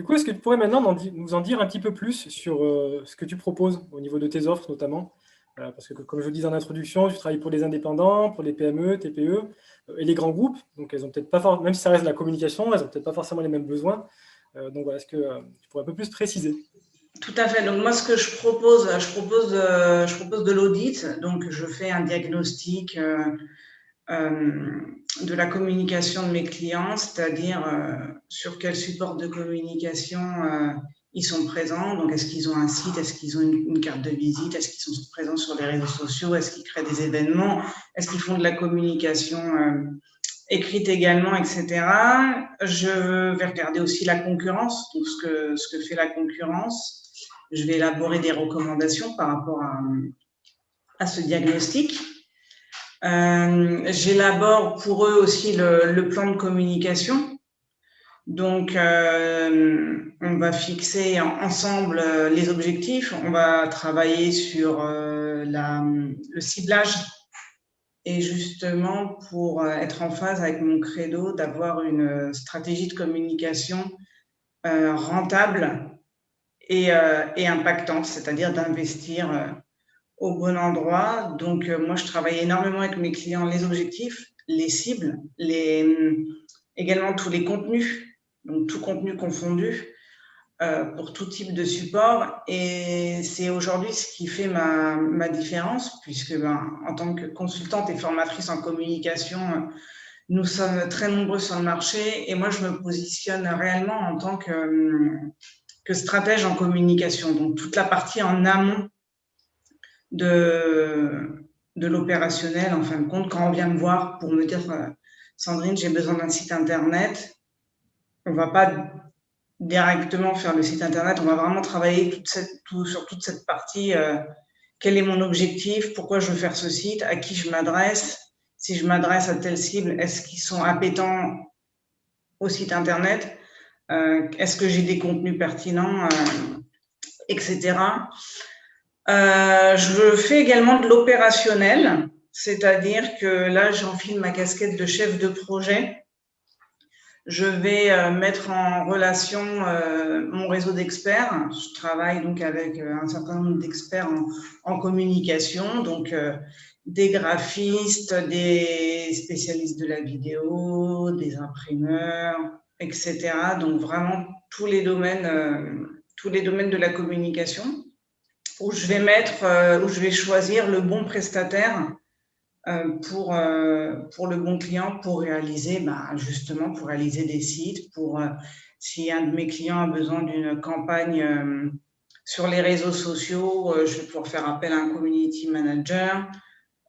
Du coup, est-ce que tu pourrais maintenant nous en dire un petit peu plus sur ce que tu proposes au niveau de tes offres notamment? Parce que comme je le disais en introduction, tu travailles pour les indépendants, pour les PME, TPE et les grands groupes. Donc elles ont peut-être pas même si ça reste de la communication, elles ont peut-être pas forcément les mêmes besoins. Donc voilà, est-ce que tu pourrais un peu plus préciser? Tout à fait. Donc moi, ce que je propose de l'audit. Donc je fais un diagnostic de la communication de mes clients, c'est-à-dire sur quel support de communication ils sont présents. Donc est-ce qu'ils ont un site, est-ce qu'ils ont une carte de visite, est-ce qu'ils sont présents sur les réseaux sociaux, est-ce qu'ils créent des événements, est-ce qu'ils font de la communication écrite également, etc. Je vais regarder aussi la concurrence, donc ce que fait la concurrence. Je vais élaborer des recommandations par rapport à ce diagnostic. J'élabore pour eux aussi le plan de communication. Donc, on va fixer ensemble les objectifs. On va travailler sur le ciblage et justement pour être en phase avec mon credo d'avoir une stratégie de communication rentable et impactante, c'est-à-dire d'investir au bon endroit. Donc, moi, je travaille énormément avec mes clients les objectifs, les cibles, également tous les contenus, donc tout contenu confondu, pour tout type de support. Et c'est aujourd'hui ce qui fait ma différence, puisque en tant que consultante et formatrice en communication, nous sommes très nombreux sur le marché et moi, je me positionne réellement en tant que stratège en communication. Donc, toute la partie en amont de l'opérationnel, en fin de compte, quand on vient me voir pour me dire Sandrine, j'ai besoin d'un site internet, on ne va pas directement faire le site internet, on va vraiment travailler sur toute cette partie. Quel est mon objectif? Pourquoi je veux faire ce site? À qui je m'adresse? Si je m'adresse à telle cible, est-ce qu'ils sont appétents au site internet? Est-ce que j'ai des contenus pertinents, etc. Je fais également de l'opérationnel, c'est-à-dire que là, j'enfile ma casquette de chef de projet. Je vais mettre en relation mon réseau d'experts. Je travaille donc avec un certain nombre d'experts en communication, donc des graphistes, des spécialistes de la vidéo, des imprimeurs, etc. Donc vraiment tous les domaines de la communication où je vais choisir le bon prestataire pour le bon client pour réaliser, justement, pour réaliser des sites, si un de mes clients a besoin d'une campagne sur les réseaux sociaux, je vais pouvoir faire appel à un community manager,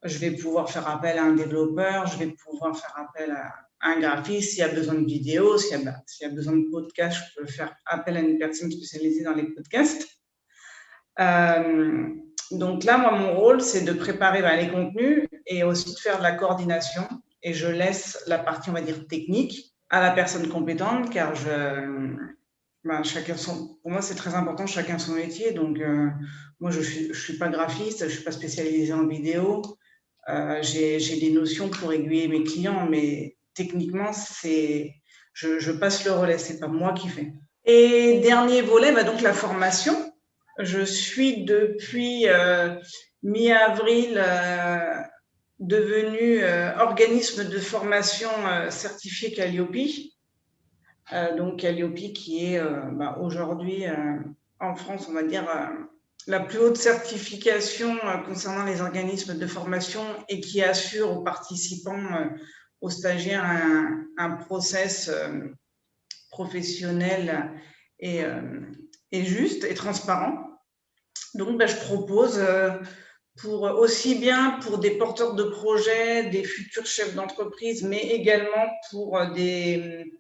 je vais pouvoir faire appel à un développeur, je vais pouvoir faire appel à un graphiste s'il y a besoin de vidéos, s'il y a besoin de podcasts, je peux faire appel à une personne spécialisée dans les podcasts. Donc là, moi, mon rôle, c'est de préparer les contenus et aussi de faire de la coordination. Et je laisse la partie, on va dire, technique à la personne compétente, car pour moi, c'est très important, chacun son métier. Donc, moi, je suis pas graphiste, je suis pas spécialisée en vidéo. J'ai des notions pour aiguiller mes clients, mais techniquement, je passe le relais, c'est pas moi qui fais. Et dernier volet, donc la formation. Je suis depuis mi-avril devenu organisme de formation certifié Calliope. Donc Calliope qui est aujourd'hui en France, on va dire, la plus haute certification concernant les organismes de formation et qui assure aux participants, aux stagiaires, un process professionnel et juste et transparent. Donc, je propose aussi bien pour des porteurs de projets, des futurs chefs d'entreprise, mais également pour des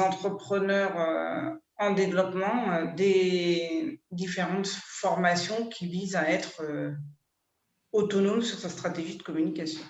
entrepreneurs en développement, des différentes formations qui visent à être autonomes sur sa stratégie de communication.